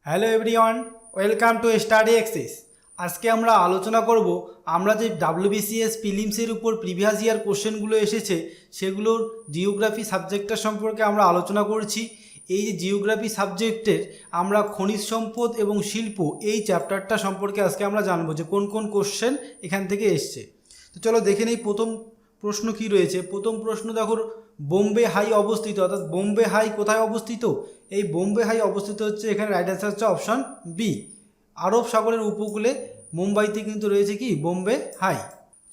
Hello everyone, welcome to study access. আজকে আমরা আলোচনা করব আমরা যে ডাব্লিউবিসিএস প্রিলিমসের উপর প্রিভিয়াস ইয়ার কোশ্চেনগুলো এসেছে সেগুলোর জিওগ্রাফি সাবজেক্টটা সম্পর্কে আমরা আলোচনা করছি। এই যে জিওগ্রাফি সাবজেক্টের আমরা খনিজ সম্পদ এবং শিল্প এই চ্যাপ্টারটা সম্পর্কে আজকে আমরা জানবো যে কোন কোন কোশ্চেন এখান থেকে এসছে। তো চলো দেখে নেই প্রথম প্রশ্ন কি রয়েছে। প্রথম প্রশ্ন দেখো, বোম্বে হাই অবস্থিত, অর্থাৎ বোম্বে হাই কোথায় অবস্থিত? এই বোম্বে হাই অবস্থিত হচ্ছে, এখানে রাইট অ্যান্সার হচ্ছে অপশান বি, আরব সাগরের উপকূলে মুম্বাইতে কিন্তু রয়েছে কি বোম্বে হাই।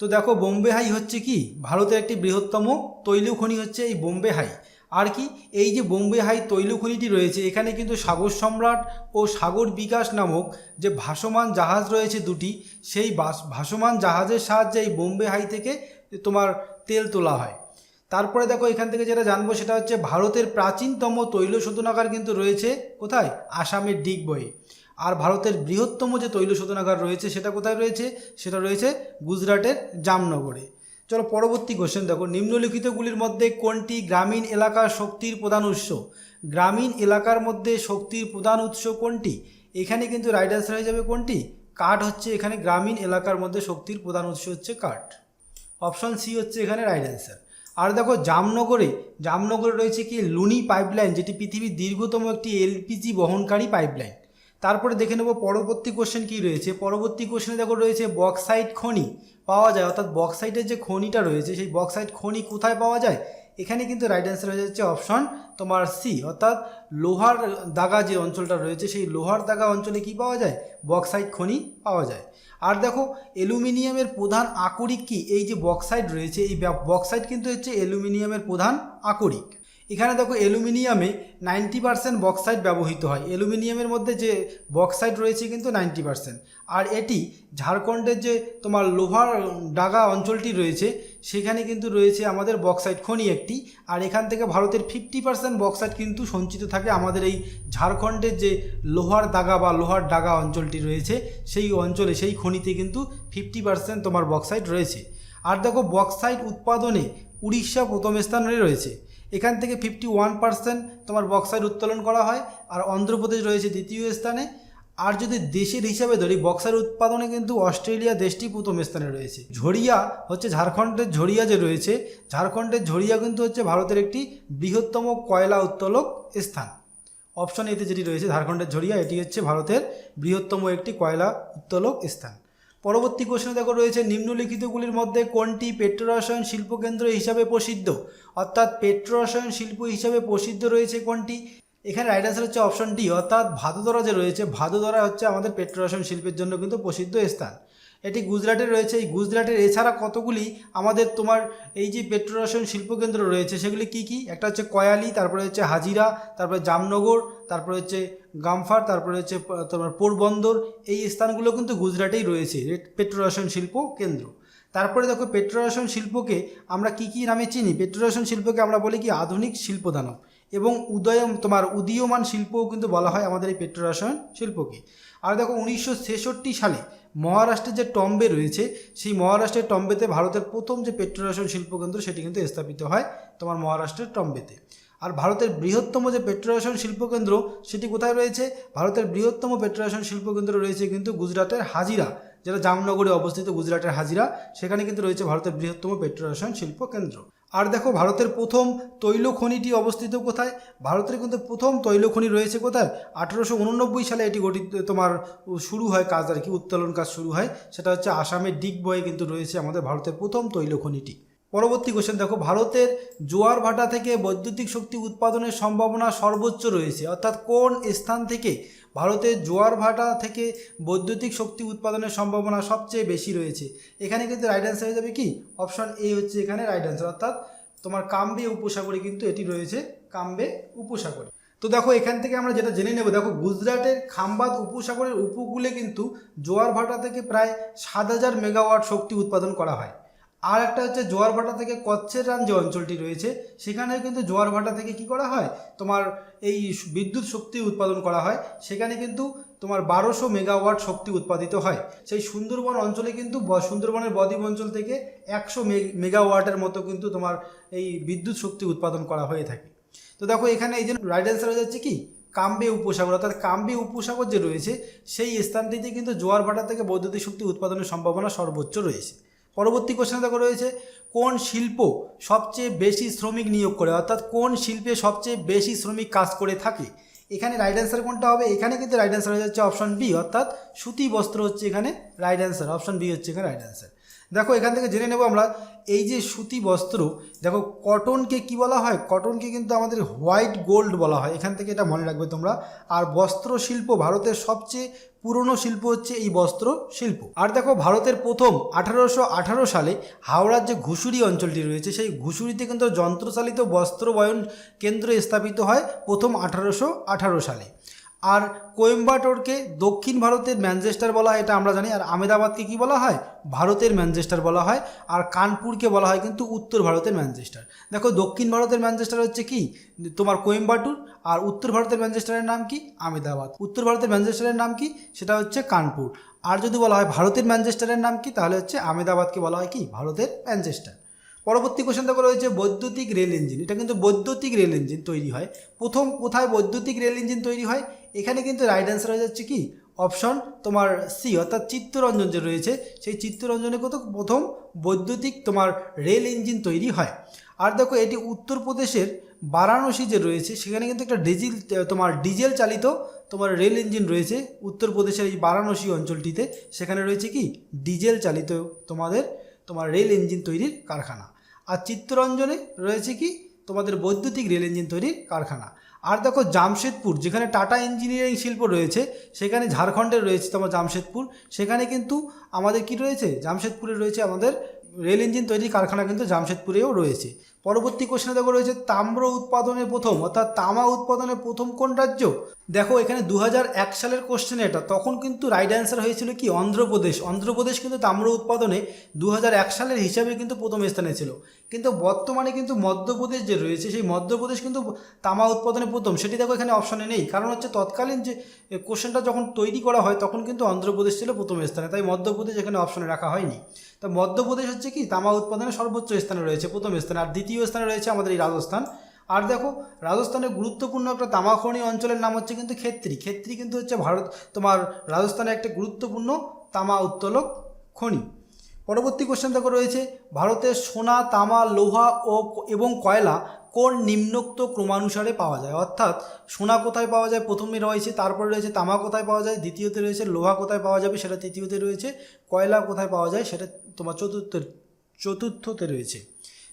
তো দেখো বোম্বে হাই হচ্ছে কি ভারতের একটি বৃহত্তম তৈল খনি হচ্ছে এই বোম্বে হাই। আর কি এই যে বোম্বে হাই তৈল খনিটি রয়েছে এখানে কিন্তু সাগর সম্রাট ও সাগর বিকাশ নামক যে ভাসমান জাহাজ রয়েছে দুটি, সেই ভাসমান জাহাজের সাহায্যে এই বোম্বে হাই থেকে তোমার তেল তোলা হয়। তারপরে দেখো এখান থেকে যেটা জানবো সেটা হচ্ছে ভারতের প্রাচীনতম তৈল শোধনাগার কিন্তু রয়েছে কোথায়? আসামের ডিগবয়ে। আর ভারতের বৃহত্তম যে তৈল শোধনাগার রয়েছে সেটা কোথায় রয়েছে? সেটা রয়েছে গুজরাটের জামনগরে। চলো পরবর্তী কোশ্চেন দেখো, নিম্নলিখিতগুলির মধ্যে কোনটি গ্রামীণ এলাকার শক্তির প্রধান উৎস? গ্রামীণ এলাকার মধ্যে শক্তির প্রধান উৎস কোনটি? এখানে কিন্তু রাইট অ্যান্সার হয়ে যাবে কোনটি? কাঠ হচ্ছে এখানে গ্রামীণ এলাকার মধ্যে শক্তির প্রধান উৎস হচ্ছে কাঠ। অপশন সি হচ্ছে এখানে রাইট অ্যান্সার। আর দেখো জামনগরে রয়েছে কি লুনি পাইপলাইন, যেটি পৃথিবীর দীর্ঘতম একটি এলপিজি বহনকারী পাইপলাইন। তারপরে দেখে নেব পরবর্তী কোশ্চেন কি রয়েছে। পরবর্তী কোশ্চেনে দেখো রয়েছে বক্সাইট খনি পাওয়া যায়, অর্থাৎ বক্সাইটের যে খনিটা রয়েছে সেই বক্সাইট খনি কোথায় পাওয়া যায়? এখানে কিন্তু রাইট অ্যান্সার হয়ে যাচ্ছে অপশন তোমার সি, অর্থাৎ লোহার দাগা যে অঞ্চলটা রয়েছে সেই লোহার দাগা অঞ্চলে কি পাওয়া যায়? বক্সাইট খনি পাওয়া যায়। আর দেখো অ্যালুমিনিয়ামের প্রধান আকরিক কি? এই যে বক্সাইট রয়েছে এই বক্সাইট কিন্তু হচ্ছে অ্যালুমিনিয়ামের প্রধান আকরিক। এখানে দেখো অ্যালুমিনিয়ামে 90% বক্সাইট ব্যবহৃত হয়। অ্যালুমিনিয়ামের মধ্যে যে বক্সাইট রয়েছে কিন্তু 90%। আর এটি ঝাড়খণ্ডের যে তোমার লোহার ডাগা অঞ্চলটি রয়েছে সেখানে কিন্তু রয়েছে আমাদের বক্সাইট খনি একটি। আর এখান থেকে ভারতের 50% বক্সাইট কিন্তু সঞ্চিত থাকে আমাদের এই ঝাড়খণ্ডের যে লোহার দাগা বা লোহার ডাগা অঞ্চলটি রয়েছে সেই অঞ্চলে, সেই খনিতে কিন্তু 50% তোমার বক্সাইট রয়েছে। আর দেখো বক্সাইট উৎপাদনে উড়িষ্যা প্রথম স্থানে রয়েছে, এখান থেকে 51% তোমার বক্সাইট উত্তোলন করা হয়। আর অন্ধ্রপ্রদেশ রয়েছে দ্বিতীয় স্থানে। আর যদি দেশের হিসাবে ধরি বক্সাইট উৎপাদনে কিন্তু অস্ট্রেলিয়া দেশটি প্রথম স্থানে রয়েছে। ঝরিয়া হচ্ছে ঝাড়খণ্ডের ঝরিয়া যে রয়েছে, ঝাড়খণ্ডের ঝরিয়া কিন্তু হচ্ছে ভারতের একটি বৃহত্তম কয়লা উত্তোলক স্থান। অপশন এতে যেটি রয়েছে ঝাড়খণ্ডের ঝরিয়া, এটি হচ্ছে ভারতের বৃহত্তম একটি কয়লা উত্তোলক স্থান। পরবর্তী কোশ্চেনে দেখো রয়েছে নিম্নলিখিতগুলির মধ্যে কোনটি পেট্রোরসায়ন শিল্পকেন্দ্র হিসাবে প্রসিদ্ধ? অর্থাৎ পেট্রোরসায়ন শিল্প হিসাবে প্রসিদ্ধ রয়েছে কোনটি? এখানে রাইট অ্যান্সার হচ্ছে অপশন ডি, অর্থাৎ ভাদোদরা যে রয়েছে, ভাদোদরা হচ্ছে আমাদের পেট্রোরসায়ন শিল্পের জন্য কিন্তু প্রসিদ্ধ স্থান। এটি গুজরাটে রয়েছে। এই গুজরাটের এছাড়া কতগুলি আমাদের তোমার এই যে পেট্রোরসায়ন শিল্পকেন্দ্র রয়েছে সেগুলি কি কি? একটা হচ্ছে কয়ালি, তারপরে হচ্ছে হাজিরা, তারপরে জামনগর, তারপরে হচ্ছে গামফার, তারপরে হচ্ছে তোমার পোরবন্দর। এই স্থানগুলো কিন্তু গুজরাটেই রয়েছে পেট্রোরসায়ন শিল্প কেন্দ্র। তারপরে দেখো পেট্রোরসায়ন শিল্পকে আমরা কি কি নামে চিনি? পেট্রোরসায়ন শিল্পকে আমরা বলি কি আধুনিক শিল্পদানব, এবং উদীয়মান শিল্পও কিন্তু বলা হয় আমাদের এই পেট্রোরসায়ন শিল্পকে। আর দেখো 1966 সালে মহারাষ্ট্রের যে টম্বে রয়েছে সেই মহারাষ্ট্রের টম্বেতে ভারতের প্রথম যে পেট্রোরসায়ন শিল্পকেন্দ্র সেটি কিন্তু স্থাপিত হয় তোমার মহারাষ্ট্রের টম্বেতে। আর ভারতের বৃহত্তম যে পেট্রোরসায়ন শিল্পকেন্দ্র সেটি কোথায় রয়েছে? ভারতের বৃহত্তম পেট্রোরসায়ন শিল্পকেন্দ্র রয়েছে কিন্তু গুজরাটের হাজিরা, যেটা জামনগরে অবস্থিত। গুজরাটের হাজিরা, সেখানে কিন্তু রয়েছে ভারতের বৃহত্তম পেট্রোরসায়ন শিল্পকেন্দ্র। আর দেখো ভারতের প্রথম তৈল খনিটি অবস্থিত কোথায়? ভারতের কিন্তু প্রথম তৈল খনি রয়েছে কোথায়? 1889 সালে এটি তোমার শুরু হয় কাজ, আর কি উত্তোলন কাজ শুরু হয়, সেটা হচ্ছে আসামের ডিগবয়ে কিন্তু রয়েছে আমাদের ভারতের প্রথম তৈল খনিটি। পরবর্তী কোশ্চেন দেখো, ভারতের জোয়ার ভাটা থেকে বৈদ্যুতিক শক্তি উৎপাদনের সম্ভাবনা সর্বোচ্চ রয়েছে, অর্থাৎ কোন স্থান থেকে ভারতের জোয়ার ভাটা থেকে বৈদ্যুতিক শক্তি উৎপাদনের সম্ভাবনা সবচেয়ে বেশি রয়েছে? এখানে কিন্তু রাইট অ্যান্সার হয়ে যাবে কি অপশন এ হচ্ছে এখানে রাইট অ্যান্সার, অর্থাৎ তোমার কাম্বে উপসাগরে কিন্তু এটি রয়েছে, কাম্বে উপসাগরে। তো দেখো এখান থেকে আমরা যেটা জেনে নেব, দেখো গুজরাটের খাম্বাদ উপসাগরের উপকূলে কিন্তু জোয়ার ভাটা থেকে প্রায় 7000 মেগাওয়াট শক্তি উৎপাদন করা হয়। আর একটা হচ্ছে জোয়ার ভাটা থেকে কচ্ছের রান যে অঞ্চলটি রয়েছে সেখানে কিন্তু জোয়ার ভাটা থেকে কি করা হয় তোমার এই বিদ্যুৎ শক্তি উৎপাদন করা হয়, সেখানে কিন্তু তোমার 1200 মেগাওয়াট শক্তি উৎপাদিত হয়। সেই সুন্দরবন অঞ্চলে কিন্তু সুন্দরবনের বদ্বীপ অঞ্চল থেকে 100 মেগাওয়াটের মতো কিন্তু তোমার এই বিদ্যুৎ শক্তি উৎপাদন করা হয়ে থাকে। তো দেখো এখানে এই জন্য রাইট অ্যান্সার হয়ে যাচ্ছে কি কাম্বে উপসাগর, অর্থাৎ কাম্বে উপসাগর যে রয়েছে সেই স্থানটিতে কিন্তু জোয়ার ভাটা থেকে বৈদ্যুতিক শক্তি উৎপাদনের সম্ভাবনা সর্বোচ্চ রয়েছে। পরবর্তী কোশ্চেনে দেখো রয়েছে কোন শিল্প সবচেয়ে বেশি শ্রমিক নিয়োগ করে, অর্থাৎ কোন শিল্পে সবচেয়ে বেশি শ্রমিক কাজ করে থাকে। এখানে রাইট অ্যান্সার কোনটা হবে? এখানে কিন্তু রাইট অ্যান্সার হয়ে যাচ্ছে অপশন বি, অর্থাৎ সুতি বস্ত্র হচ্ছে এখানে রাইট অ্যান্সার। অপশন বি হচ্ছে এখানে রাইট অ্যান্সার। দেখো এখান থেকে জেনে নেব আমরা এই যে সুতি বস্ত্র, দেখো কটনকে কি বলা হয়? কটনকে কিন্তু আমাদের হোয়াইট গোল্ড বলা হয়, এখান থেকে এটা মনে রাখবে তোমরা। আর বস্ত্র শিল্প ভারতের সবচেয়ে পুরনো শিল্প হচ্ছে এই বস্ত্র শিল্প। আর দেখো ভারতের প্রথম 1818 সালে হাওড়ার যে ঘুষুরি অঞ্চলটি রয়েছে সেই ঘুষুরিতে কিন্তু যন্ত্রচালিত বস্ত্র বয়ন কেন্দ্র স্থাপিত হয় প্রথম 1818 সালে। আর কোয়েম্বাটোরকে দক্ষিণ ভারতের ম্যানচেস্টার বলা হয়, এটা আমরা জানি। আর আহমেদাবাদকে কি বলা হয়? ভারতের ম্যানচেস্টার বলা হয়। আর কানপুরকে বলা হয় কিন্তু উত্তর ভারতের ম্যানচেস্টার। দেখো দক্ষিণ ভারতের ম্যানচেস্টার হচ্ছে কি তোমার কোয়েম্বাটুর, আর উত্তর ভারতের ম্যানচেস্টারের নাম কি? আহমেদাবাদ। উত্তর ভারতের ম্যানচেস্টারের নাম কি? সেটা হচ্ছে কানপুর। আর যদি বলা হয় ভারতের ম্যানচেস্টারের নাম কি, তাহলে হচ্ছে আহমেদাবাদকে বলা হয় কি ভারতের ম্যানচেস্টার। পরবর্তী কোশ্চেন দেখো রয়েছে বৈদ্যুতিক রেল ইঞ্জিন। এটা কিন্তু বৈদ্যুতিক রেল ইঞ্জিন তৈরি হয় প্রথম কোথায়? বৈদ্যুতিক রেল ইঞ্জিন তৈরি হয় এখানে কিন্তু রাইট অ্যান্সার হয়ে যাচ্ছে কি অপশন তোমার সি, অর্থাৎ চিত্তরঞ্জন যে রয়েছে সেই চিত্তরঞ্জনে কত প্রথম বৈদ্যুতিক তোমার রেল ইঞ্জিন তৈরি হয়। আর দেখো এটি উত্তরপ্রদেশের বারাণসী যে রয়েছে সেখানে কিন্তু একটা ডিজেল চালিত তোমার রেল ইঞ্জিন রয়েছে উত্তরপ্রদেশের এই বারাণসী অঞ্চলটিতে। সেখানে রয়েছে কি ডিজেল চালিত তোমার রেল ইঞ্জিন তৈরির কারখানা। আর চিত্তরঞ্জনে রয়েছে কি তোমাদের বৈদ্যুতিক রেল ইঞ্জিন তৈরির কারখানা। আর দেখো জামশেদপুর যেখানে টাটা ইঞ্জিনিয়ারিং শিল্প রয়েছে সেখানে ঝাড়খণ্ডের রয়েছে তোমার জামশেদপুর, সেখানে কিন্তু আমাদের কি রয়েছে? জামশেদপুরে রয়েছে আমাদের রেল ইঞ্জিন তৈরির কারখানা কিন্তু জামশেদপুরেও রয়েছে। পরবর্তী কোশ্চেনে দেখো রয়েছে তাম্র উৎপাদনের প্রথম, অর্থাৎ তামা উৎপাদনের প্রথম কোন রাজ্য? দেখো এখানে 2001 সালের কোশ্চেন এটা, তখন কিন্তু রাইট অ্যান্সার হয়েছিল কি অন্ধ্রপ্রদেশ। অন্ধ্রপ্রদেশ কিন্তু তাম্র উৎপাদনে 2001 সালের হিসাবে কিন্তু প্রথম স্থানে ছিল। কিন্তু বর্তমানে কিন্তু মধ্যপ্রদেশ যে রয়েছে সেই মধ্যপ্রদেশ কিন্তু তামা উৎপাদনে প্রথম, সেটি দেখো এখানে অপশনে নেই। কারণ হচ্ছে তৎকালীন যে কোশ্চেনটা যখন তৈরি করা হয় তখন কিন্তু অন্ধ্রপ্রদেশ ছিল প্রথম স্থানে, তাই মধ্যপ্রদেশ এখানে অপশনে রাখা হয়নি। তো মধ্যপ্রদেশ হচ্ছে কি তামা উৎপাদনে সর্বোচ্চ স্থানে রয়েছে প্রথম স্থানে, আর দ্বিতীয় স্থানে রয়েছে আমাদের এই রাজস্থান। আর দেখো রাজস্থানের গুরুত্বপূর্ণ একটা তামা খনি অঞ্চলের নাম হচ্ছে কিন্তু খেত্রি। খেত্রি কিন্তু হচ্ছে তোমার রাজস্থানের একটা গুরুত্বপূর্ণ তামা উত্তোলক খনি। পরবর্তী কোশ্চেন দেখো রয়েছে ভারতের সোনা, তামা, লোহা এবং কয়লা কোন নিম্নোক্ত ক্রমানুসারে পাওয়া যায়? অর্থাৎ সোনা কোথায় পাওয়া যায় প্রথমে রয়েছে, তারপরে রয়েছে তামা কোথায় পাওয়া যায়, দ্বিতীয়তে রয়েছে লোহা কোথায় পাওয়া যাবে সেটা তৃতীয়তে রয়েছে, কয়লা কোথায় পাওয়া যায় সেটা তোমার চতুর্থতে রয়েছে।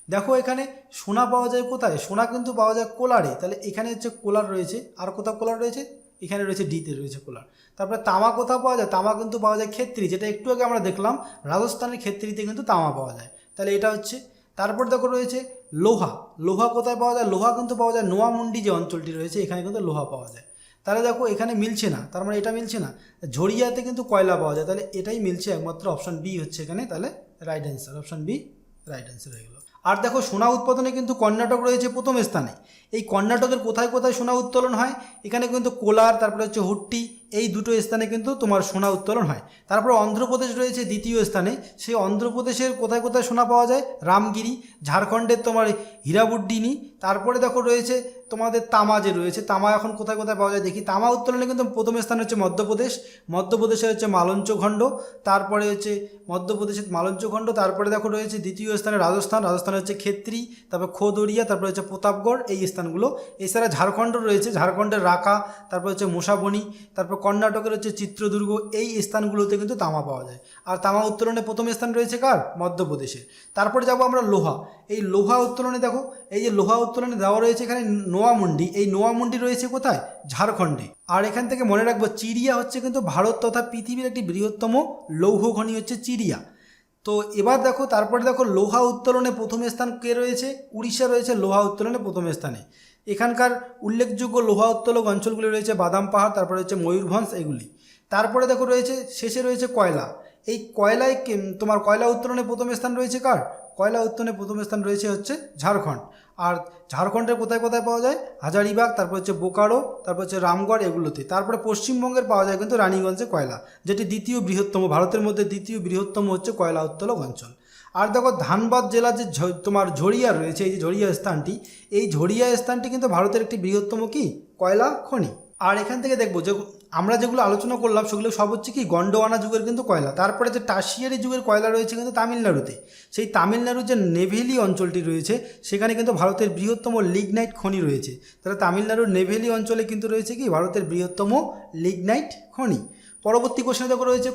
দেখো এখানে সোনা পাওয়া যায় কোথায়? সোনা কিন্তু পাওয়া যায় কোলারে, তাহলে এখানে হচ্ছে কোলার রয়েছে। আর কোথাও কোলার রয়েছে? এখানে রয়েছে ডিতে রয়েছে কোলার। তারপরে তামা কোথাও পাওয়া যায়? তামা কিন্তু পাওয়া যায় খেত্রি, যেটা একটু আগে আমরা দেখলাম রাজস্থানের খেত্রিতে কিন্তু তামা পাওয়া যায়, তাহলে এটা হচ্ছে। তারপর দেখো রয়েছে লোহা। লোহা কোথায় পাওয়া যায়? লোহা কিন্তু পাওয়া যায় নোয়ামুন্ডি যে অঞ্চলটি রয়েছে এখানে কিন্তু লোহা পাওয়া যায়। তাহলে দেখো এখানে মিলছে না, তার মানে এটা মিলছে না। ঝরিয়াতে কিন্তু কয়লা পাওয়া যায়, তাহলে এটাই মিলছে একমাত্র অপশন বি হচ্ছে এখানে, তাহলে right answer option B right answer হয়ে গেল। আর দেখো সোনা উৎপাদনে কিন্তু কর্ণাটক রয়েছে প্রথম স্থানে। এই কর্ণাটকের কোথায় কোথায় সোনা উত্তোলন হয়? এখানে কিন্তু কোলার, তারপরে হচ্ছে হুট্টি, এই দুটো স্থানে কিন্তু তোমার সোনা উত্তোলন হয়। তারপরে অন্ধ্রপ্রদেশ রয়েছে দ্বিতীয় স্থানে। সেই অন্ধ্রপ্রদেশের কোথায় কোথায় সোনা পাওয়া যায়? রামগিরি। ঝাড়খণ্ডের তোমার হীরাবুড্ডিনি। তারপরে দেখো রয়েছে তোমাদের তামা যে রয়েছে, তামা এখন কোথায় কোথায় পাওয়া যায় দেখি। তামা উত্তোলনে কিন্তু প্রথম স্থান হচ্ছে মধ্যপ্রদেশ। মধ্যপ্রদেশে হচ্ছে মালঞ্চখণ্ড, তারপরে হচ্ছে মধ্যপ্রদেশের মালঞ্চখণ্ড। তারপরে দেখো রয়েছে দ্বিতীয় স্থানে রাজস্থান। রাজস্থানে হচ্ছে খেত্রি, তারপর খোদরিয়া, তারপরে হচ্ছে প্রতাপগড়, এই স্থানগুলো। এছাড়া ঝাড়খণ্ড রয়েছে, ঝাড়খণ্ডের রাকা, তারপর হচ্ছে মোসাবনি, তারপর কর্ণাটকের হচ্ছে চিত্রদুর্গ, এই স্থানগুলোতে কিন্তু তামা পাওয়া যায়। আর তামা উত্তোলনে প্রথম স্থান রয়েছে কার? মধ্যপ্রদেশে। তারপরে যাব আমরা লোহা। এই লোহা উত্তোলনে দেখো এই যে লোহা উত্তোলনে দেওয়া রয়েছে এখানে নোয়ামুন্ডি। এই নোয়ামুন্ডি রয়েছে কোথায়? ঝাড়খণ্ডে। আর এখান থেকে মনে রাখবো চিরিয়া হচ্ছে কিন্তু ভারত তথা পৃথিবীর একটি বৃহত্তম লৌহ খনি হচ্ছে চিরিয়া। তো এবার দেখো তারপরে দেখো লোহা উত্তোলনে প্রথম স্থান কে রয়েছে? উড়িষ্যা রয়েছে লোহা উত্তোলনে প্রথম স্থানে। এখানকার উল্লেখযোগ্য লোহা উত্তোলক অঞ্চলগুলি রয়েছে বাদাম পাহাড়, তারপরে হচ্ছে ময়ূরভঞ্জ, এগুলি। তারপরে দেখো রয়েছে শেষে রয়েছে কয়লা। এই কয়লায় তোমার কয়লা উত্তোলনে প্রথম স্থান রয়েছে কার? কয়লা উত্তোলনে প্রথম স্থান রয়েছে হচ্ছে ঝাড়খণ্ড। আর ঝাড়খণ্ডের কোথায় কোথায় পাওয়া যায়? হাজারিবাগ, তারপর হচ্ছে বোকারো, তারপর হচ্ছে রামগড়, এগুলোতে। তারপরে পশ্চিমবঙ্গের পাওয়া যায় কিন্তু রানীগঞ্জে কয়লা, যেটি দ্বিতীয় বৃহত্তম, ভারতের মধ্যে দ্বিতীয় বৃহত্তম হচ্ছে কয়লা উত্তোলক অঞ্চল। আর দেখো ধানবাদ জেলার যে তোমার ঝরিয়া রয়েছে, এই যে ঝরিয়া স্থানটি, এই ঝরিয়া স্থানটি কিন্তু ভারতের একটি বৃহত্তম কি কয়লা খনি। আর এখান থেকে দেখবো যে আমরা যেগুলো আলোচনা করলাম সেগুলো সব হচ্ছে কি গন্ডোয়ানা যুগের কিন্তু কয়লা। তারপরে যে টার্সিয়ারি যুগের কয়লা রয়েছে কিন্তু তামিলনাড়ুতে, সেই তামিলনাড়ুর যে নেভেলি অঞ্চলটি রয়েছে সেখানে কিন্তু ভারতের বৃহত্তম লিগনাইট খনি রয়েছে। তাহলে তামিলনাড়ুর নেভেলি অঞ্চলে কিন্তু রয়েছে কি ভারতের বৃহত্তম লিগনাইট খনি। পরবর্তী কোশ্চেনে দেখো রয়েছে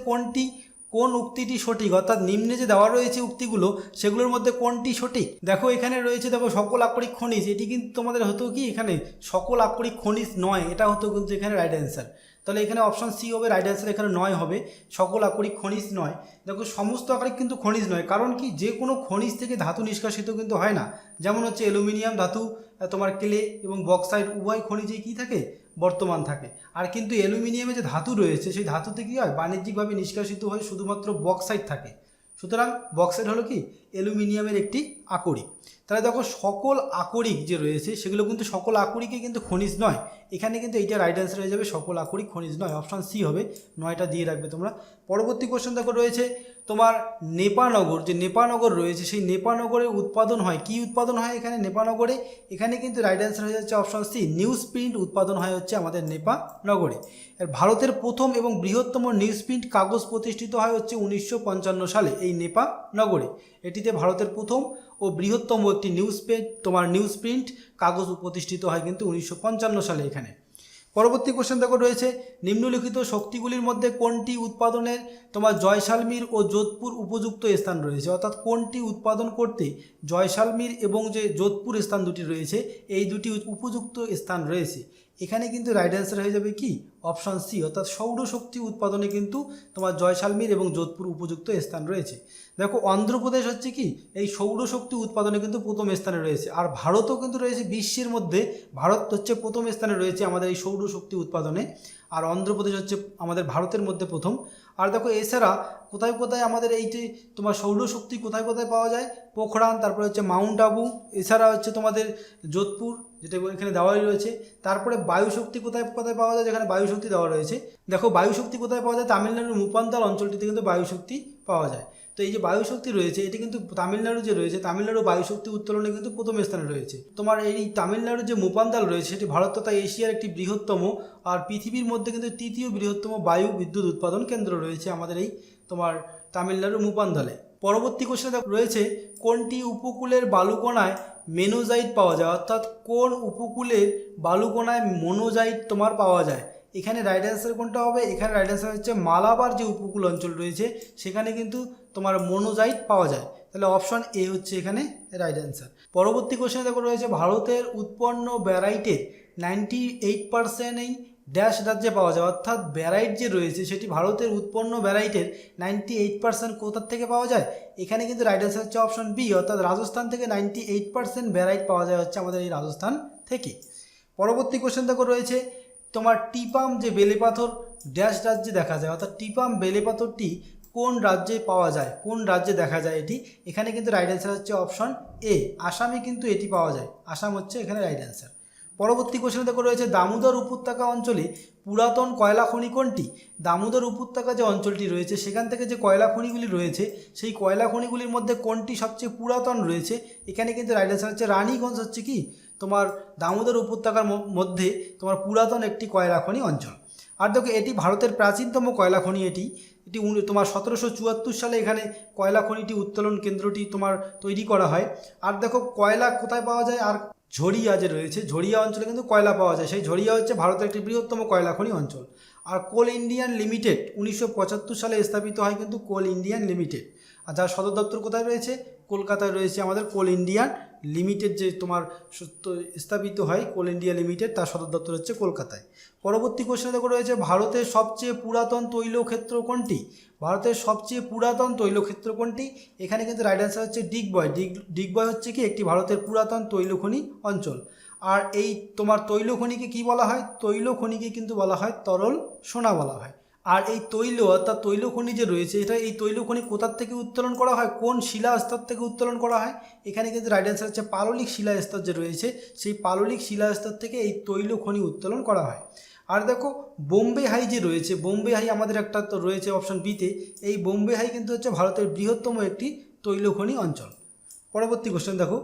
কোন উক্তিটি সঠিক, অর্থাৎ নিম্নে যে দেওয়া রয়েছে উক্তিগুলো সেগুলোর মধ্যে কোনটি সঠিক। দেখো এখানে রয়েছে দেখো সকল আকরিক খনিজ, এটি কিন্তু তোমাদের হতো কি এখানে সকল আকরিক খনিজ নয়, এটা হতো কিন্তু এখানে রাইট অ্যান্সার। তাহলে এখানে অপশন সি হবে রাইট অ্যান্সার, এখানে নয় হবে, সকল আকরিক খনিজ নয়। দেখো সমস্ত আকরিক কিন্তু খনিজ নয়, কারণ কি যে কোনো খনিজ থেকে ধাতু নিষ্কাশিত কিন্তু হয় না। যেমন হচ্ছে অ্যালুমিনিয়াম ধাতু, তোমার ক্লে এবং বক্সাইড উভয় খনিজেই কী থাকে বর্তমান থাকে। আর কিন্তু অ্যালুমিনিয়ামে যে ধাতু রয়েছে সেই ধাতুতে কী হয় বাণিজ্যিকভাবে নিষ্কাশিত হয় শুধুমাত্র বক্সাইড থাকে। সুতরাং বক্সাইড হলো কি অ্যালুমিনিয়ামের একটি আকরিক। তাহলে দেখো সকল আকরিক যে রয়েছে সেগুলো কিন্তু সকল আকরিকই কিন্তু খনিজ নয়, এখানে কিন্তু এইটা রাইট অ্যান্সার হয়ে যাবে সকল আকরিক খনিজ নয়, অপশান সি হবে, নয়টা দিয়ে রাখবে তোমরা। পরবর্তী কোশ্চেন দেখো রয়েছে তোমার নেপানগর, যে নেপানগর রয়েছে সেই নেপানগরে উৎপাদন হয়, কি উৎপাদন হয় এখানে নেপানগরে, এখানে কিন্তু রাইট অ্যান্সার হয়ে যাচ্ছে অপশান সি নিউজ প্রিন্ট উৎপাদন হয় হচ্ছে আমাদের নেপানগরে। আর ভারতের প্রথম এবং বৃহত্তম নিউজ প্রিন্ট কাগজ প্রতিষ্ঠিত হয় হচ্ছে 1955 সালে এই নেপানগরে। এটিতে ভারতের প্রথম ও বৃহত্তম একটি নিউজ প্রিন্ট কাগজ প্রতিষ্ঠিত হয় কিন্তু 1955 সালে এখানে। পরবর্তী কোশ্চেন দেখো রয়েছে নিম্নলিখিত শক্তিগুলির মধ্যে কোনটি উৎপাদনের তোমার জয়সালমীর ও যোধপুর উপযুক্ত স্থান রয়েছে, অর্থাৎ কোনটি উৎপাদন করতে জয়সালমীর এবং যে যোধপুর স্থান দুটি রয়েছে এই দুটি উপযুক্ত স্থান রয়েছে। এখানে কিন্তু রাইট অ্যান্সার হয়ে যাবে কি অপশান সি, অর্থাৎ সৌরশক্তি উৎপাদনে কিন্তু তোমার জয়সালমীর এবং যোধপুর উপযুক্ত স্থান রয়েছে। দেখো অন্ধ্রপ্রদেশ হচ্ছে কি এই সৌরশক্তি উৎপাদনে কিন্তু প্রথম স্থানে রয়েছে, আর ভারতও কিন্তু রয়েছে বিশ্বের মধ্যে, ভারত হচ্ছে প্রথম স্থানে রয়েছে আমাদের এই সৌরশক্তি উৎপাদনে, আর অন্ধ্রপ্রদেশ হচ্ছে আমাদের ভারতের মধ্যে প্রথম। আর দেখো এছাড়া কোথায় কোথায় আমাদের এই যে তোমার সৌরশক্তি কোথায় কোথায় পাওয়া যায়, পোখরান, তারপরে হচ্ছে মাউন্ট আবু, এছাড়া হচ্ছে তোমাদের যোধপুর যেটা এখানে দেওয়াই রয়েছে। তারপরে বায়ুশক্তি কোথায় কোথায় পাওয়া যায়, যেখানে বায়ুশক্তি দেওয়া রয়েছে। দেখো বায়ুশক্তি কোথায় পাওয়া যায়, তামিলনাড়ুর মুপান্তাল অঞ্চলটিতে কিন্তু বায়ুশক্তি পাওয়া যায়। তো এই যে বায়ুশক্তি রয়েছে এটি কিন্তু তামিলনাড়ু যে রয়েছে তামিলনাড়ু বায়ুশক্তি উত্তোলনে কিন্তু প্রথম স্থানে রয়েছে। তোমার এই তামিলনাড়ুর যে মুপান্তাল রয়েছে সেটি ভারত তথা এশিয়ার একটি বৃহত্তম আর পৃথিবীর মধ্যে কিন্তু তৃতীয় বৃহত্তম বায়ু বিদ্যুৎ উৎপাদন কেন্দ্র রয়েছে আমাদের এই তোমার তামিলনাড়ুর মুপান্তালে। পরবর্তী কোশ্চেনে রয়েছে কোনটি উপকূলের বালুকণায় মেনোজাইট পাওয়া যায়, অর্থাৎ কোন উপকূলের বালুকণায় মনোজাইট তোমার পাওয়া যায়। এখানে রাইট অ্যান্সার কোনটা হবে, এখানে রাইট অ্যান্সার হচ্ছে মালাবার যে উপকূল অঞ্চল রয়েছে সেখানে কিন্তু তোমার মনোজাইট পাওয়া যায়। তাহলে অপশন এ হচ্ছে এখানে রাইট অ্যান্সার। পরবর্তী কোশ্চেনে দেখো রয়েছে ভারতের উৎপন্ন ব্যারাইটের 98% এই ড্যাশ রাজ্যে পাওয়া যায়, অর্থাৎ ব্যারাইট যে রয়েছে সেটি ভারতের উৎপন্ন ব্যারাইটের 98% কোথার থেকে পাওয়া যায়। এখানে কিন্তু রাইট অ্যান্সার হচ্ছে অপশন বি, অর্থাৎ রাজস্থান থেকে 98% ব্যারাইট পাওয়া যায় হচ্ছে আমাদের এই রাজস্থান থেকে। পরবর্তী কোশ্চেন দেখো রয়েছে তোমার টিপাম যে বেলেপাথর ড্যাশ রাজ্যে দেখা যায়, অর্থাৎ টিপাম বেলেপাথরটি কোন রাজ্যে পাওয়া যায়, কোন রাজ্যে দেখা যায় এটি। এখানে কিন্তু রাইট অ্যান্সার হচ্ছে অপশন এ, আসামে কিন্তু এটি পাওয়া যায়, আসাম হচ্ছে এখানে রাইট অ্যান্সার। পরবর্তী কোশ্চেনে দেখো রয়েছে দামোদর উপত্যকা অঞ্চলে পুরাতন কয়লা খনি কোনটি। দামোদর উপত্যকা যে অঞ্চলটি রয়েছে সেখান থেকে যে কয়লা খনিগুলি রয়েছে সেই কয়লা খনিগুলির মধ্যে কোনটি সবচেয়ে পুরাতন রয়েছে। এখানে কিন্তু রাইট অ্যান্সার হচ্ছে রানীগঞ্জ হচ্ছে কি তোমার দামোদর উপত্যকার মধ্যে তোমার পুরাতন একটি কয়লা খনি অঞ্চল। আর দেখো এটি ভারতের প্রাচীনতম কয়লা খনি, এটি তোমার 1774 সালে এখানে কয়লা খনিটি উত্তোলন কেন্দ্রটি তোমার তৈরি করা হয়। আর দেখো কয়লা কোথায় পাওয়া যায়, আর ঝরিয়া যে রয়েছে ঝরিয়া অঞ্চলে কিন্তু কয়লা পাওয়া যায়, সেই ঝরিয়া হচ্ছে ভারতের একটি বৃহত্তম কয়লা খনি অঞ্চল। আর কোল ইন্ডিয়ান লিমিটেড 1975 সালে স্থাপিত হয় কিন্তু কোল ইন্ডিয়ান লিমিটেড, আর যার সদর দপ্তর কোথায় রয়েছে কলকাতায় রয়েছে আমাদের কোল ইন্ডিয়ান লিমিটেড, যে তোমার স্থাপিত হয় কোল ইন্ডিয়া লিমিটেড তার সদর দপ্তর হচ্ছে কলকাতায়। পরবর্তী কোশ্চেনে দেখো রয়েছে ভারতের সবচেয়ে পুরাতন তৈলক্ষেত্র কোনটি। ভারতের সবচেয়ে পুরাতন তৈলক্ষেত্র কোনটি, এখানে কিন্তু রাইট অ্যান্সার হচ্ছে ডিগবয়। ডিগবয় হচ্ছে কি একটি ভারতের পুরাতন তৈলখনি অঞ্চল। আর এই তোমার তৈলখনিকে কি বলা হয়, তৈলখনিকে কিন্তু বলা হয় তরল সোনা বলা হয়। আর এই তৈল অর্থাৎ তৈলখনি যে রয়েছে এটা এই তৈলখনি কোথার থেকে উত্তোলন করা হয়, কোন শিলা স্তর থেকে উত্তোলন করা হয়। এখানে কিন্তু রাইট অ্যান্সার হচ্ছে পাললিক শিলা স্তর যে রয়েছে সেই পাললিক শিলা স্তর থেকে এই তৈলখনি উত্তোলন করা হয়। আর দেখো বোম্বে হাই যে রয়েছে, বোম্বে হাই আমাদের একটা তো রয়েছে অপশন বিতে, এই বোম্বে হাই কিন্তু হচ্ছে ভারতের বৃহত্তম একটি তৈলখনি অঞ্চল। পরবর্তী কোশ্চেন দেখো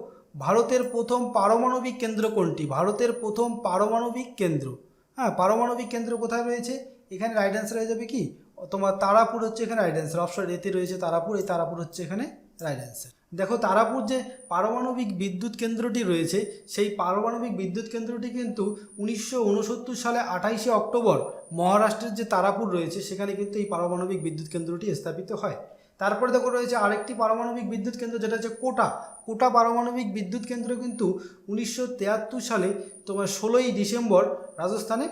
ভারতের প্রথম পারমাণবিক কেন্দ্র কোনটি। ভারতের প্রথম পারমাণবিক কেন্দ্র, হ্যাঁ, পারমাণবিক কেন্দ্র কোথায় রয়েছে? এখানে রাইট অ্যান্সার হয়ে যাবে কি তোমার তারাপুর হচ্ছে এখানে রাইট অ্যান্সার। অপশন এতে রয়েছে তারাপুর, এই তারাপুর হচ্ছে এখানে রাইট অ্যান্সার। দেখো তারাপুর যে পারমাণবিক বিদ্যুৎ কেন্দ্রটি রয়েছে সেই পারমাণবিক বিদ্যুৎ কেন্দ্রটি কিন্তু 1969 সালে 28শে অক্টোবর মহারাষ্ট্রের যে তারাপুর রয়েছে সেখানে কিন্তু এই পারমাণবিক বিদ্যুৎ কেন্দ্রটি স্থাপিত হয়। তারপরে দেখো রয়েছে আরেকটি পারমাণবিক বিদ্যুৎ কেন্দ্র যেটা হচ্ছে কোটা। কোটা পারমাণবিক বিদ্যুৎ কেন্দ্র কিন্তু 1973 সালে তোমার 16ই ডিসেম্বর রাজস্থানে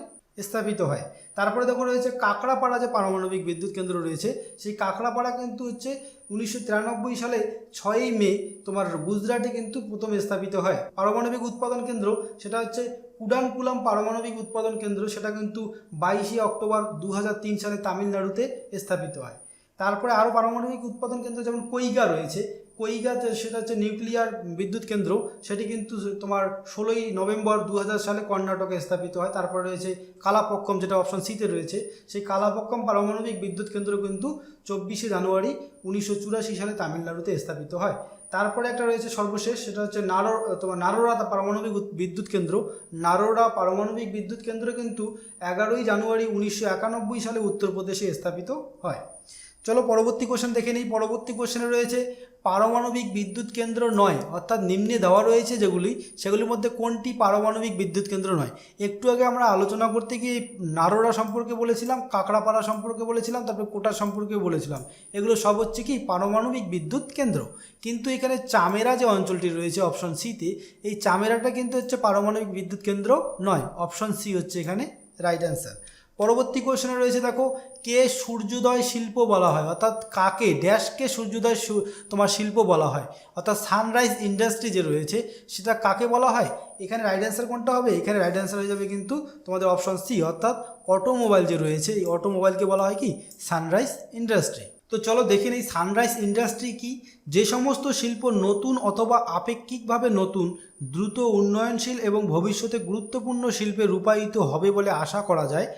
স্থাপিত হয়। তারপরে দেখো রয়েছে কাকড়াপাড়া যে পারমাণবিক বিদ্যুৎ কেন্দ্র রয়েছে সেই কাকড়াপাড়া কিন্তু হচ্ছে 1993 সালে 6ই মে তোমার গুজরাটে কিন্তু প্রথম স্থাপিত হয়। পারমাণবিক উৎপাদন কেন্দ্র সেটা হচ্ছে কুডানকুলাম পারমাণবিক উৎপাদন কেন্দ্র, সেটা কিন্তু 22শে অক্টোবর 2003 সালে তামিলনাড়ুতে স্থাপিত হয়। তারপরে আরও পারমাণবিক উৎপাদন কেন্দ্র যেমন কৈগা রয়েছে, কৈগা সেটা হচ্ছে নিউক্লিয়ার বিদ্যুৎ কেন্দ্র, সেটি কিন্তু তোমার 16ই নভেম্বর 2000 সালে কর্ণাটকে স্থাপিত হয়। তারপরে রয়েছে কালাপক্কম যেটা অপশন সিতে রয়েছে, সেই কালাপক্কম পারমাণবিক বিদ্যুৎ কেন্দ্র কিন্তু 24শে জানুয়ারি 1984 সালে তামিলনাড়ুতে স্থাপিত হয়। তারপরে একটা রয়েছে সর্বশেষ, সেটা হচ্ছে নারোরা পারমাণবিক বিদ্যুৎ কেন্দ্র। নারোরা পারমাণবিক বিদ্যুৎ কেন্দ্র কিন্তু 11ই জানুয়ারি 1991 সালে উত্তরপ্রদেশে স্থাপিত হয়। চলো পরবর্তী কোশ্চেন দেখে নিই। পরবর্তী কোশ্চেনে রয়েছে পারমাণবিক বিদ্যুৎ কেন্দ্র নয়, অর্থাৎ নিম্নে দেওয়া রয়েছে যেগুলি সেগুলির মধ্যে কোনটি পারমাণবিক বিদ্যুৎ কেন্দ্র নয়। একটু আগে আমরা আলোচনা করতে গিয়ে নারোরা সম্পর্কে বলেছিলাম, কাকড়াপাড়া সম্পর্কে বলেছিলাম, তারপরে কোটা সম্পর্কে বলেছিলাম। এগুলো সব হচ্ছে কি পারমাণবিক বিদ্যুৎ কেন্দ্র। কিন্তু এখানে চামেরা যে অঞ্চলটি রয়েছে অপশন সিতে, এই চামেরাটা কিন্তু হচ্ছে পারমাণবিক বিদ্যুৎ কেন্দ্র নয়। অপশন সি হচ্ছে এখানে রাইট অ্যান্সার। পরবর্তী কোশ্চেনে রয়েছে দেখো কে সূর্যোদয় শিল্প বলা হয়, অর্থাৎ কাকে ড্যাশকে সূর্যোদয় তোমার শিল্প বলা হয়, অর্থাৎ সানরাইজ ইন্ডাস্ট্রি যে রয়েছে সেটা কাকে বলা হয়। এখানে রাইট অ্যান্সার কোনটা হবে? এখানে রাইট অ্যান্সার হয়ে যাবে কিন্তু তোমাদের অপশন সি, অর্থাৎ অটোমোবাইল যে রয়েছে এই অটোমোবাইলকে বলা হয় কি সানরাইজ ইন্ডাস্ট্রি। তো চলো দেখে নিই সানরাইজ ইন্ডাস্ট্রি কি। যে সমস্ত শিল্প নতুন অথবা আপেক্ষিকভাবে নতুন, দ্রুত উন্নয়নশীল এবং ভবিষ্যতে গুরুত্বপূর্ণ শিল্পে রূপায়িত হবে বলে আশা করা যায়,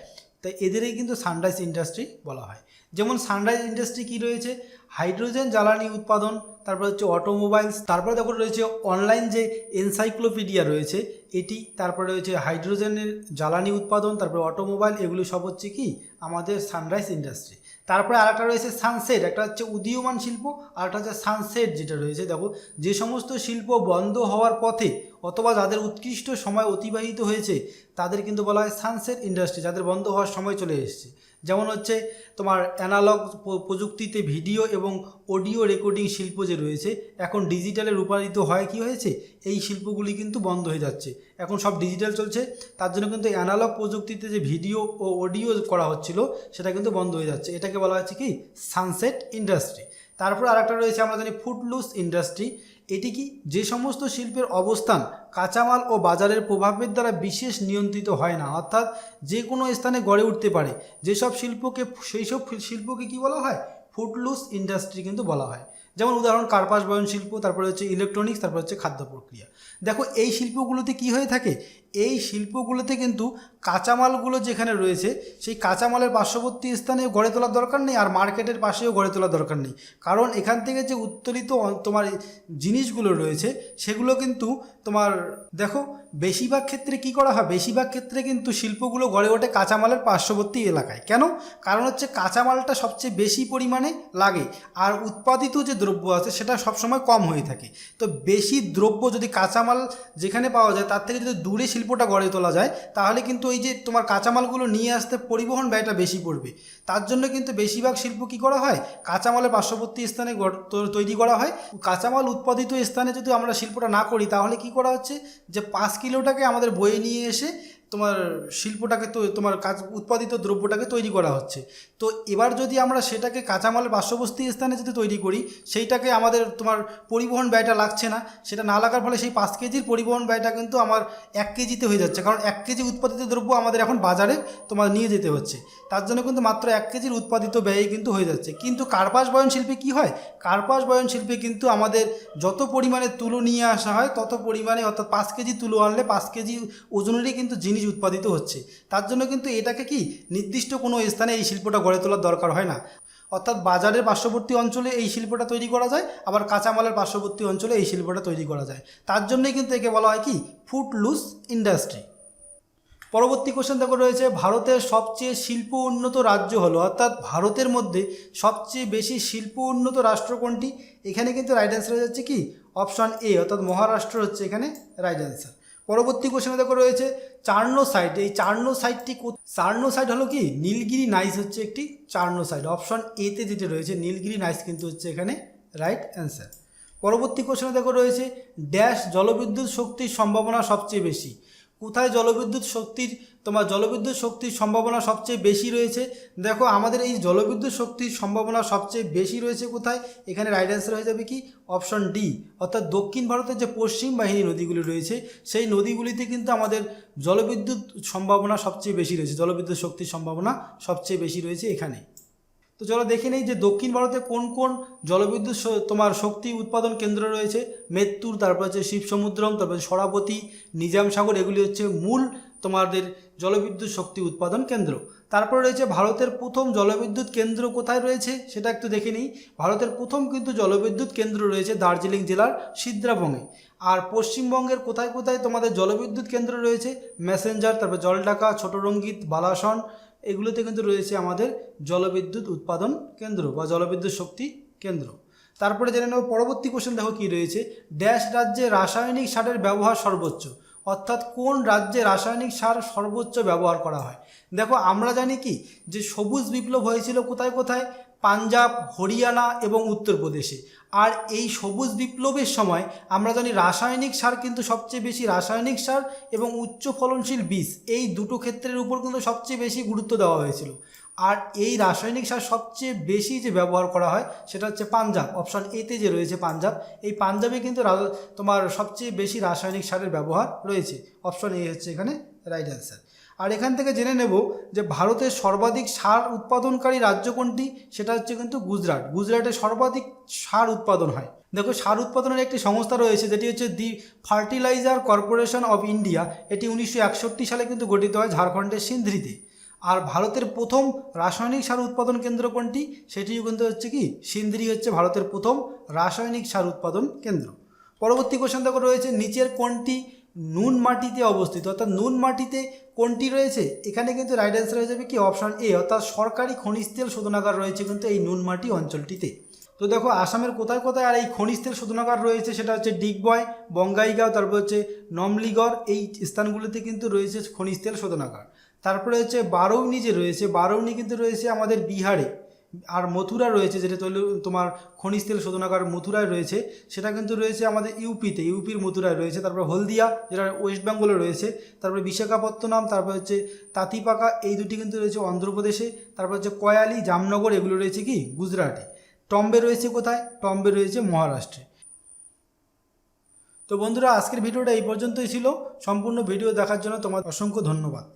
তাই এদেরই কিন্তু সানরাইজ ইন্ডাস্ট্রি বলা হয়। যেমন সানরাইজ ইন্ডাস্ট্রি কি রয়েছে? হাইড্রোজেন জ্বালানি উৎপাদন, তারপর হচ্ছে অটোমোবাইলস, তারপরে দেখো রয়েছে অনলাইন যে এনসাইক্লোপিডিয়া রয়েছে এটি, তারপরে রয়েছে হাইড্রোজেনের জ্বালানি উৎপাদন, তারপরে অটোমোবাইল, এগুলি সব হচ্ছে কি আমাদের সানরাইজ ইন্ডাস্ট্রি। তারপরে আরেকটা রয়েছে সানসেট, একটা হচ্ছে উদীয়মান শিল্প, আর একটা হচ্ছে সানসেট যেটা রয়েছে দেখো যে সমস্ত শিল্প বন্ধ হওয়ার পথে অথবা যাদের উৎকৃষ্ট সময় অতিবাহিত হয়েছে তাদের কিন্তু বলা হয় সানসেট ইন্ডাস্ট্রি, যাদের বন্ধ হওয়ার সময় চলে এসেছে। যেমন হচ্ছে তোমার অ্যানালগ প্রযুক্তিতে ভিডিও এবং অডিও রেকর্ডিং শিল্প যে রয়েছে এখন ডিজিটালে রূপান্তরিত হয় কি হয়েছে, এই শিল্পগুলি কিন্তু বন্ধ হয়ে যাচ্ছে, এখন সব ডিজিটাল চলছে, তার জন্য কিন্তু অ্যানালগ প্রযুক্তিতে যে ভিডিও ও অডিও করা হচ্ছিল সেটা কিন্তু বন্ধ হয়ে যাচ্ছে, এটাকে বলা হচ্ছে কি সানসেট ইন্ডাস্ট্রি। তারপর আরেকটা রয়েছে আমরা জানি ফুটলুস ইন্ডাস্ট্রি। এটি কি যে সমস্ত শিল্পের অবস্থান কাঁচামাল ও বাজারের প্রভাবের দ্বারা বিশেষ নিয়ন্ত্রিত হয় না, অর্থাৎ যে কোনো স্থানে গড়ে উঠতে পারে, যেসব শিল্পকে সেই সব শিল্পকে কী বলা হয় ফুটলুস ইন্ডাস্ট্রি কিন্তু বলা হয়। যেমন উদাহরণ কার্পাস বয়ন শিল্প, তারপরে হচ্ছে ইলেকট্রনিক্স, তারপর হচ্ছে খাদ্য প্রক্রিয়া। দেখো এই শিল্পগুলোতে কি হয়ে থাকে, এই শিল্পগুলোতে কিন্তু কাঁচামালগুলো যেখানে রয়েছে সেই কাঁচামালের পার্শ্ববর্তী স্থানে গড়ে তোলার দরকার নেই, আর মার্কেটের পাশেও গড়ে তোলার দরকার নেই, কারণ এখান থেকে যে উত্তোলিত তোমার জিনিসগুলো রয়েছে সেগুলো কিন্তু তোমার দেখো বেশিরভাগ ক্ষেত্রে কি করা হয়, বেশিরভাগ ক্ষেত্রে কিন্তু শিল্পগুলো গড়ে ওঠে কাঁচামালের পার্শ্ববর্তী এলাকায়। কেন? কারণ হচ্ছে কাঁচামালটা সবচেয়ে বেশি পরিমাণে লাগে, আর উৎপাদিত যে দ্রব্য আছে সেটা সবসময় কম হয়ে থাকে। তো বেশি দ্রব্য যদি কাঁচামাল যেখানে পাওয়া যায় তার থেকে যদি দূরে শিল্পটা গড়ে তোলা যায় তাহলে কিন্তু ওই যে তোমার কাঁচামালগুলো নিয়ে আসতে পরিবহন ব্যয়টা বেশি পড়বে। তার জন্য কিন্তু বেশিরভাগ শিল্প কী করা হয় কাঁচামালের পার্শ্ববর্তী স্থানে তৈরি করা হয়। কাঁচামাল উৎপাদিত স্থানে যদি আমরা শিল্পটা না করি তাহলে কি করা হচ্ছে যে 5 কিলোটাকে আমাদের বয়ে নিয়ে এসে তোমার শিল্পটাকে তো তোমার উৎপাদিত দ্রব্যটাকে তৈরি করা হচ্ছে। তো এবার যদি আমরা সেটাকে কাঁচামালের পার্শ্ববর্তী স্থানে যদি তৈরি করি সেইটাকে আমাদের তোমার পরিবহন ব্যয়টা লাগছে না, সেটা না লাগার ফলে সেই 5 কেজির পরিবহন ব্যয়টা কিন্তু আমার 1 কেজিতে হয়ে যাচ্ছে, কারণ 1 কেজি উৎপাদিত দ্রব্য আমাদের এখন বাজারে তোমার নিয়ে যেতে হচ্ছে, তার জন্য কিন্তু মাত্র 1 কেজির উৎপাদিত ব্যয় কিন্তু হয়ে যাচ্ছে। কিন্তু কার্পাস বয়ন শিল্পে কি হয়, কার্পাস বয়ন শিল্পে কিন্তু আমাদের যত পরিমাণে তুলো নিয়ে আসা হয় তত পরিমাণে, অর্থাৎ 5 কেজি তুলো আনলে 5 কেজি ওজনেরই কিন্তু জিনিস উৎপাদিত হচ্ছে, তার জন্য কিন্তু এটাকে কি নির্দিষ্ট কোনো স্থানে এই শিল্পটা গড়ে তোলার দরকার হয় না, অর্থাৎ বাজারের পার্শ্ববর্তী অঞ্চলে এই শিল্পটা তৈরি করা যায়, আবার কাঁচামালের পার্শ্ববর্তী অঞ্চলে এই শিল্পটা তৈরি করা যায়, তার জন্যই কিন্তু একে বলা হয় কি ফুটলুস ইন্ডাস্ট্রি। পরবর্তী কোশ্চেন দেখো রয়েছে ভারতের সবচেয়ে শিল্প উন্নত রাজ্য হলো, অর্থাৎ ভারতের মধ্যে সবচেয়ে বেশি শিল্প উন্নত রাষ্ট্র কোনটি? এখানে কিন্তু রাইট অ্যান্সার হয়ে যাচ্ছে কি অপশান এ, অর্থাৎ মহারাষ্ট্র হচ্ছে এখানে রাইট অ্যান্সার। পরবর্তী কোশ্চেনে দেখো রয়েছে চার্নো সাইট, এই চার্নো সাইটটি চার্নো সাইট হলো কি নীলগিরি নাইস হচ্ছে একটি চার্নো সাইট, অপশান এতে যেটা রয়েছে নীলগিরি নাইস কিন্তু হচ্ছে এখানে রাইট অ্যান্সার। পরবর্তী কোশ্চেনে দেখো রয়েছে ড্যাশ জলবিদ্যুৎ শক্তির সম্ভাবনা সবচেয়ে বেশি, কোথায় জলবিদ্যুৎ শক্তির সম্ভাবনা সবচেয়ে বেশি রয়েছে? দেখো আমাদের এই জলবিদ্যুৎ শক্তির সম্ভাবনা সবচেয়ে বেশি রয়েছে কোথায়? এখানে রাইট অ্যান্সার হয়ে যাবে কি অপশন ডি, অর্থাৎ দক্ষিণ ভারতের যে পশ্চিম বাহিনী নদীগুলি রয়েছে সেই নদীগুলিতে কিন্তু আমাদের জলবিদ্যুৎ সম্ভাবনা সবচেয়ে বেশি রয়েছে, জলবিদ্যুৎ শক্তির সম্ভাবনা সবচেয়ে বেশি রয়েছে এখানে। তো চলো দেখে নেই যে দক্ষিণ ভারতে কোন কোন জলবিদ্যুৎ শক্তি উৎপাদন কেন্দ্র রয়েছে। মেত্তুর, তারপর হচ্ছে শিবসমুদ্রম, তারপর শরাবতী, নিজাম সাগর, এগুলি হচ্ছে মূল তোমাদের জলবিদ্যুৎ শক্তি উৎপাদন কেন্দ্র। তারপরে রয়েছে ভারতের প্রথম জলবিদ্যুৎ কেন্দ্র কোথায় রয়েছে সেটা একটু দেখে নিই। ভারতের প্রথম কিন্তু জলবিদ্যুৎ কেন্দ্র রয়েছে দার্জিলিং জেলার সিদ্রাবঙ্গে। আর পশ্চিমবঙ্গের কোথায় কোথায় তোমাদের জলবিদ্যুৎ কেন্দ্র রয়েছে? ম্যাসেঞ্জার, তারপর জলঢাকা, ছোট রঙ্গিত, বালাসন, এগুলোতে কিন্তু রয়েছে আমাদের জলবিদ্যুৎ উৎপাদন কেন্দ্র বা জলবিদ্যুৎ শক্তি কেন্দ্র। তারপরে জেনে নেব পরবর্তী কোশ্চেন, দেখো কী রয়েছে ড্যাশ রাজ্যে রাসায়নিক সারের ব্যবহার সর্বোচ্চ, অর্থাৎ কোন রাজ্যে রাসায়নিক সার সর্বোচ্চ ব্যবহার করা হয়। দেখো আমরা জানি কি যে সবুজ বিপ্লব হয়েছিল কোথায় কোথায়? পাঞ্জাব, হরিয়ানা এবং উত্তরপ্রদেশে। আর এই সবুজ বিপ্লবের সময় আমরা জানি রাসায়নিক সার কিন্তু সবচেয়ে বেশি, রাসায়নিক সার এবং উচ্চ ফলনশীল বীজ এই দুটো ক্ষেত্রের উপর কিন্তু সবচেয়ে বেশি গুরুত্ব দেওয়া হয়েছিল। আর এই রাসায়নিক সার সবচেয়ে বেশি যে ব্যবহার করা হয় সেটা হচ্ছে পাঞ্জাব, অপশান এতে যে রয়েছে পাঞ্জাব, এই পাঞ্জাবে কিন্তু তোমার সবচেয়ে বেশি রাসায়নিক সারের ব্যবহার রয়েছে, অপশান এ হচ্ছে এখানে রাইট অ্যান্সার। আর এখান থেকে জেনে নেব যে ভারতের সর্বাধিক সার উৎপাদনকারী রাজ্য কোনটি, সেটা হচ্ছে কিন্তু গুজরাট। গুজরাটে সর্বাধিক সার উৎপাদন হয়। দেখো সার উৎপাদনের একটি সংস্থা রয়েছে যেটি হচ্ছে দি ফার্টিলাইজার কর্পোরেশন অফ ইন্ডিয়া, এটি 1961 সালে কিন্তু গঠিত হয় ঝাড়খণ্ডের সিন্ধ্রিতে। আর ভারতের প্রথম রাসায়নিক সার উৎপাদন কেন্দ্র কোনটি, সেটিও কিন্তু হচ্ছে কি সিন্ধ্রি হচ্ছে ভারতের প্রথম রাসায়নিক সার উৎপাদন কেন্দ্র। পরবর্তী কোশ্চেন দেখো রয়েছে নিচের কোনটি নুন মাটিতে অবস্থিত, অর্থাৎ নুন মাটিতে কোনটি রয়েছে? এখানে কিন্তু রাইট অ্যান্সার হয়ে যাবে কি অপশান এ, অর্থাৎ সরকারি খনিজ তেল শোধনাগার রয়েছে কিন্তু এই নুন মাটি অঞ্চলটিতে। তো দেখো আসামের কোথায় কোথায় আর এই খনিজ তেল শোধনাগার রয়েছে সেটা হচ্ছে ডিগবয়, বঙ্গাইগাঁও, তারপর হচ্ছে নমলিগড়, এই স্থানগুলিতে কিন্তু রয়েছে খনিজ তেল শোধনাগার। তারপরে হচ্ছে বারৌনি যে রয়েছে, বারৌনি কিন্তু রয়েছে আমাদের বিহারে। আর মথুরা রয়েছে যেটা তোমার খনিজ তেল শোধনাগার মথুরায় রয়েছে, সেটা কিন্তু রয়েছে আমাদের ইউপিতে, ইউপির মথুরায় রয়েছে। তারপরে হলদিয়া যেটা ওয়েস্ট বেঙ্গলে রয়েছে, তারপরে বিশাখাপত্তনম, তারপরে হচ্ছে তাঁতিপাকা, এই দুটি কিন্তু রয়েছে অন্ধ্রপ্রদেশে। তারপর হচ্ছে কয়ালি, জামনগর, এগুলো রয়েছে কি গুজরাটে। টম্বে রয়েছে কোথায়? টম্বে রয়েছে মহারাষ্ট্রে। তো বন্ধুরা আজকের ভিডিওটা এই পর্যন্তই ছিল। সম্পূর্ণ ভিডিও দেখার জন্য তোমার অসংখ্য ধন্যবাদ।